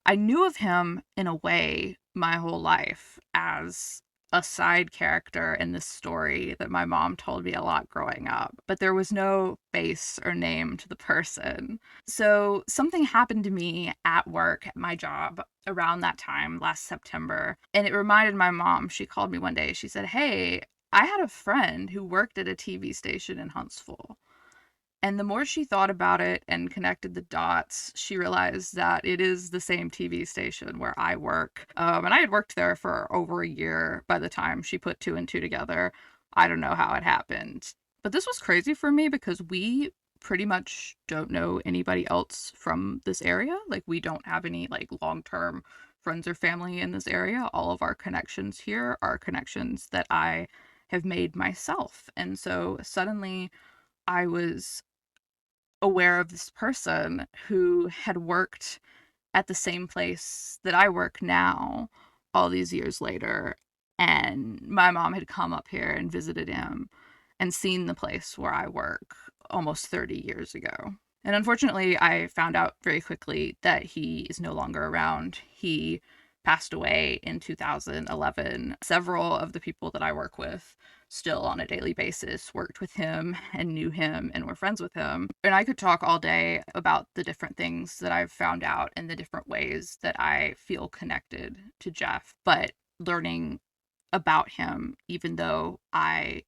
Speaker 1: I knew of him in a way my whole life as a side character in this story that my mom told me a lot growing up, but there was no face or name to the person. So something happened to me at work, at my job, around that time last September, and it reminded my mom. She called me one day. She said, "Hey, I had a friend who worked at a TV station in Huntsville." And the more she thought about it and connected the dots, she realized that it is the same TV station where I work. And I had worked there for over a year by the time she put two and two together. I don't know how it happened. But this was crazy for me because we pretty much don't know anybody else from this area. Like, we don't have any like long-term friends or family in this area. All of our connections here are connections that I have made myself. And so suddenly I was aware of this person who had worked at the same place that I work now all these years later. And my mom had come up here and visited him and seen the place where I work almost 30 years ago. And unfortunately, I found out very quickly that he is no longer around. He passed away in 2011. Several of the people that I work with still on a daily basis worked with him and knew him and were friends with him. And I could talk all day about the different things that I've found out and the different ways that I feel connected to Jeff. But learning about him, even though I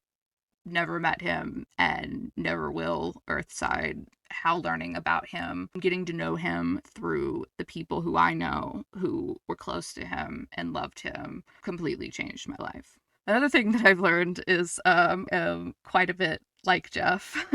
Speaker 1: never met him and never will earthside, how learning about him, getting to know him through the people who I know who were close to him and loved him, completely changed my life. Another thing that I've learned is quite a bit like Jeff.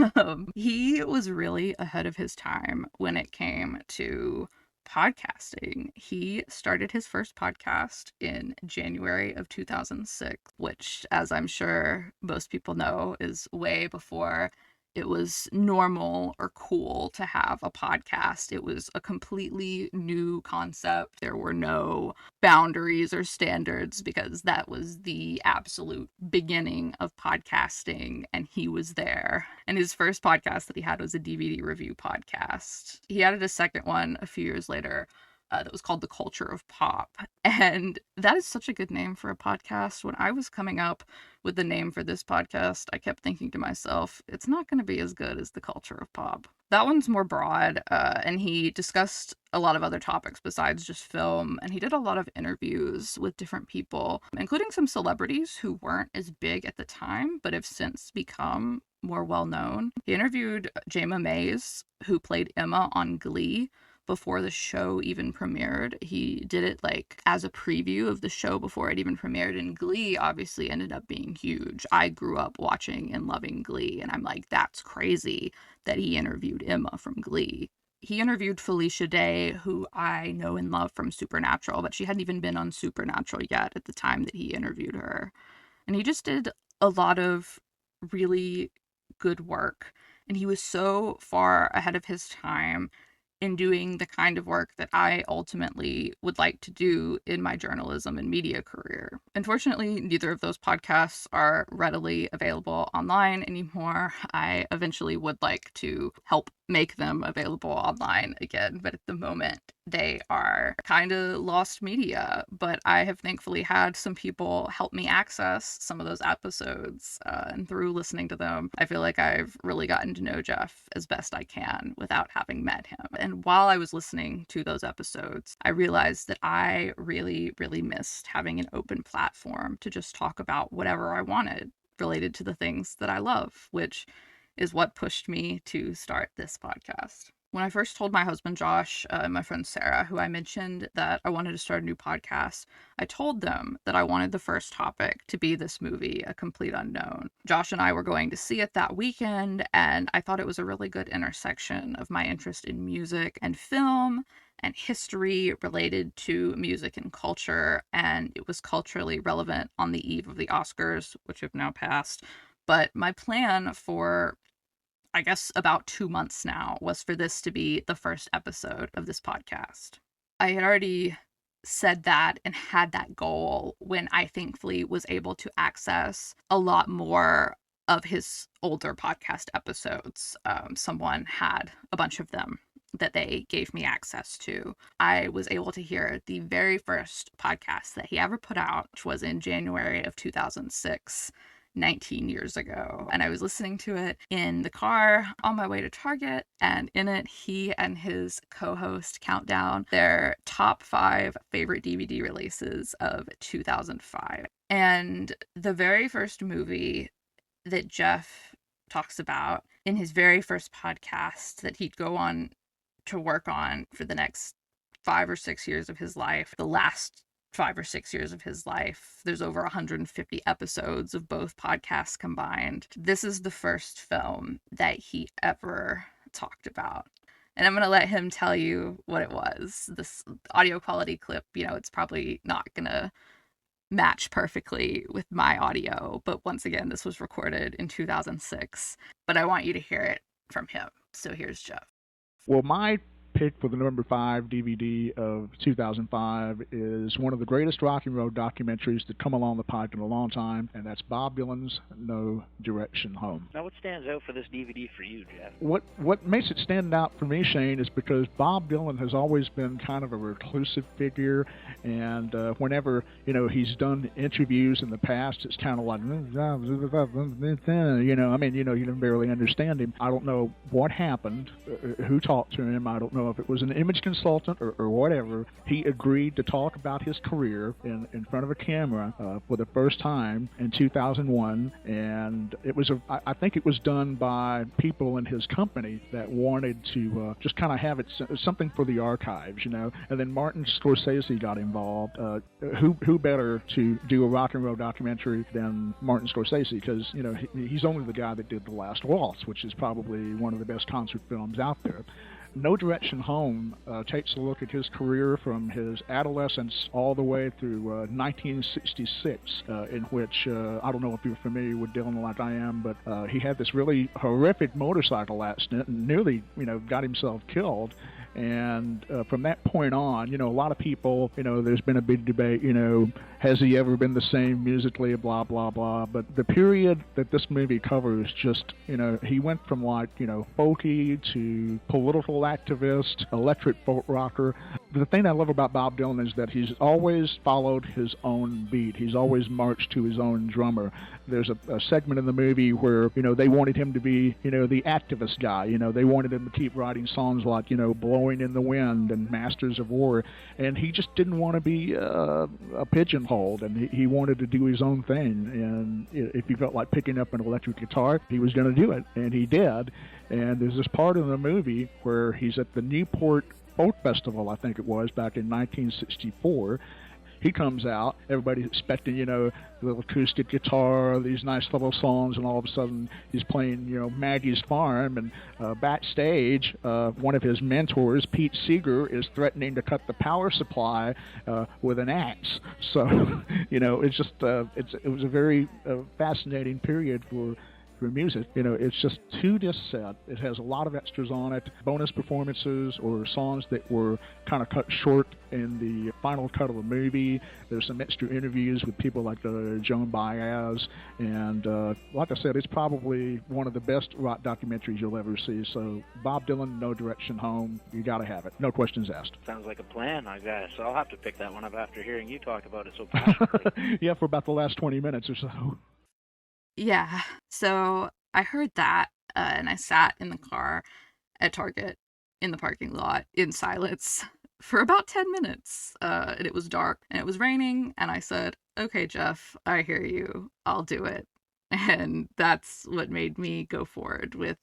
Speaker 1: He was really ahead of his time when it came to podcasting. He started his first podcast in January of 2006, which, as I'm sure most people know, is way before it was normal or cool to have a podcast. It was a completely new concept. There were no boundaries or standards because that was the absolute beginning of podcasting, and he was there. And his first podcast that he had was a DVD review podcast. He added a second one a few years later that was called The Culture of Pop. And that is such a good name for a podcast. When I was coming up with the name for this podcast, I kept thinking to myself, it's not going to be as good as The Culture of Pop. That one's more broad, and he discussed a lot of other topics besides just film, and he did a lot of interviews with different people, including some celebrities who weren't as big at the time, but have since become more well-known. He interviewed Jayma Mays, who played Emma on Glee, before the show even premiered. He did it like as a preview of the show before it even premiered, and Glee obviously ended up being huge. I grew up watching and loving Glee, and I'm like, that's crazy that he interviewed Emma from Glee. He interviewed Felicia Day, who I know and love from Supernatural, but she hadn't even been on Supernatural yet at the time that he interviewed her. And he just did a lot of really good work. And he was so far ahead of his time in doing the kind of work that I ultimately would like to do in my journalism and media career. Unfortunately, neither of those podcasts are readily available online anymore. I eventually would like to help make them available online again, but at the moment they are kind of lost media. But I have thankfully had some people help me access some of those episodes, and through listening to them, I feel like I've really gotten to know Jeff as best I can without having met him. And while I was listening to those episodes, I realized that I really, really missed having an open platform to just talk about whatever I wanted related to the things that I love, which is what pushed me to start this podcast. When I first told my husband Josh and my friend Sarah, who I mentioned that I wanted to start a new podcast, I told them that I wanted the first topic to be this movie, A Complete Unknown. Josh and I were going to see it that weekend, and I thought it was a really good intersection of my interest in music and film and history related to music and culture, and it was culturally relevant on the eve of the Oscars, which have now passed. But my plan for, I guess, about 2 months now was for this to be the first episode of this podcast. I had already said that and had that goal when I thankfully was able to access a lot more of his older podcast episodes. Someone had a bunch of them that they gave me access to. I was able to hear the very first podcast that he ever put out, which was in January of 2006. 19 years ago, and I was listening to it in the car on my way to Target, and in it he and his co-host count down their top 5 favorite DVD releases of 2005. And the very first movie that Jeff talks about in his very first podcast that he'd go on to work on for the next 5 or 6 years of his life, the last 5 or 6 years of his life. There's over 150 episodes of both podcasts combined. This is the first film that he ever talked about. And I'm going to let him tell you what it was. This audio quality clip, it's probably not going to match perfectly with my audio. But once again, this was recorded in 2006. But I want you to hear it from him. So here's Jeff.
Speaker 2: Well, my pick for the number 5 DVD of 2005 is one of the greatest rock and roll documentaries that come along the pike in a long time, and that's Bob Dylan's No Direction Home.
Speaker 3: Now, what stands out for this DVD for you, Jeff?
Speaker 2: What makes it stand out for me, Shane, is because Bob Dylan has always been kind of a reclusive figure, and whenever he's done interviews in the past, it's kind of like you can barely understand him. I don't know what happened, who talked to him. I don't know if it was an image consultant or whatever. He agreed to talk about his career in front of a camera for the first time in 2001, and it was I think it was done by people in his company that wanted to just kind of have it something for the archives, And then Martin Scorsese got involved. Who better to do a rock and roll documentary than Martin Scorsese? Because he's only the guy that did The Last Waltz, which is probably one of the best concert films out there. No Direction Home takes a look at his career from his adolescence all the way through 1966, in which, I don't know if you're familiar with Dylan like I am, but he had this really horrific motorcycle accident and nearly, got himself killed. And from that point on, a lot of people, there's been a big debate, has he ever been the same musically, blah, blah, blah. But the period that this movie covers just, he went from like, folky to political activist, electric folk rocker. The thing I love about Bob Dylan is that he's always followed his own beat. He's always marched to his own drummer. There's a segment in the movie where, they wanted him to be, the activist guy. They wanted him to keep writing songs like, Blowing in the Wind and Masters of War. And he just didn't want to be a pigeonholed, and he wanted to do his own thing. And if he felt like picking up an electric guitar, he was going to do it, and he did. And there's this part in the movie where he's at the Newport Folk Festival, I think it was, back in 1964. He comes out, everybody's expecting, the little acoustic guitar, these nice little songs, and all of a sudden he's playing, Maggie's Farm, and backstage, one of his mentors, Pete Seeger, is threatening to cut the power supply with an axe. So, it's just, it was a very fascinating period for music. It's just 2-disc set. It has a lot of extras on it, bonus performances or songs that were kind of cut short in the final cut of the movie. There's some extra interviews with people like Joan Baez, and like I said, it's probably one of the best rock documentaries you'll ever see. So Bob Dylan, No Direction Home, you gotta have it. No questions asked.
Speaker 3: Sounds like a plan, I guess. I'll have to pick that one up after hearing you talk about it so passionately.
Speaker 2: Yeah, for about the last 20 minutes or so.
Speaker 1: Yeah, so I heard that, and I sat in the car at Target in the parking lot in silence for about 10 minutes. And it was dark, and it was raining, and I said, okay, Jeff, I hear you. I'll do it. And that's what made me go forward with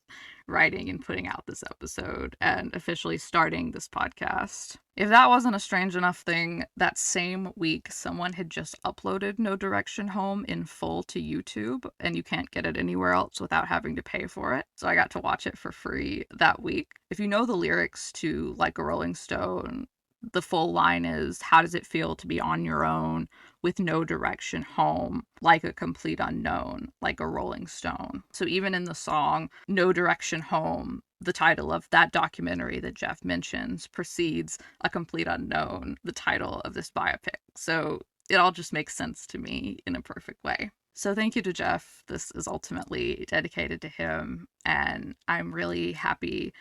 Speaker 1: writing and putting out this episode and officially starting this podcast. If that wasn't a strange enough thing, that same week someone had just uploaded No Direction Home in full to YouTube, and you can't get it anywhere else without having to pay for it. So I got to watch it for free that week. If you know the lyrics to Like a Rolling Stone, the full line is, how does it feel to be on your own with no direction home, like a complete unknown, like a rolling stone? So even in the song No Direction Home, the title of that documentary that Jeff mentions precedes A Complete Unknown, the title of this biopic. So it all just makes sense to me in a perfect way. So thank you to Jeff. This is ultimately dedicated to him, and I'm really happy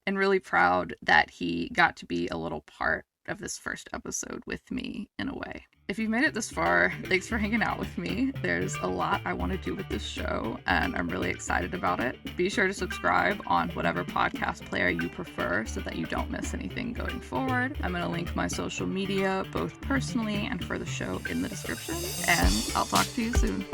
Speaker 1: and really proud that he got to be a little part of this first episode with me in a way. If you've made it this far, thanks for hanging out with me. There's a lot I want to do with this show, and I'm really excited about it. Be sure to subscribe on whatever podcast player you prefer so that you don't miss anything going forward. I'm going to link my social media, both personally and for the show, in the description, and I'll talk to you soon.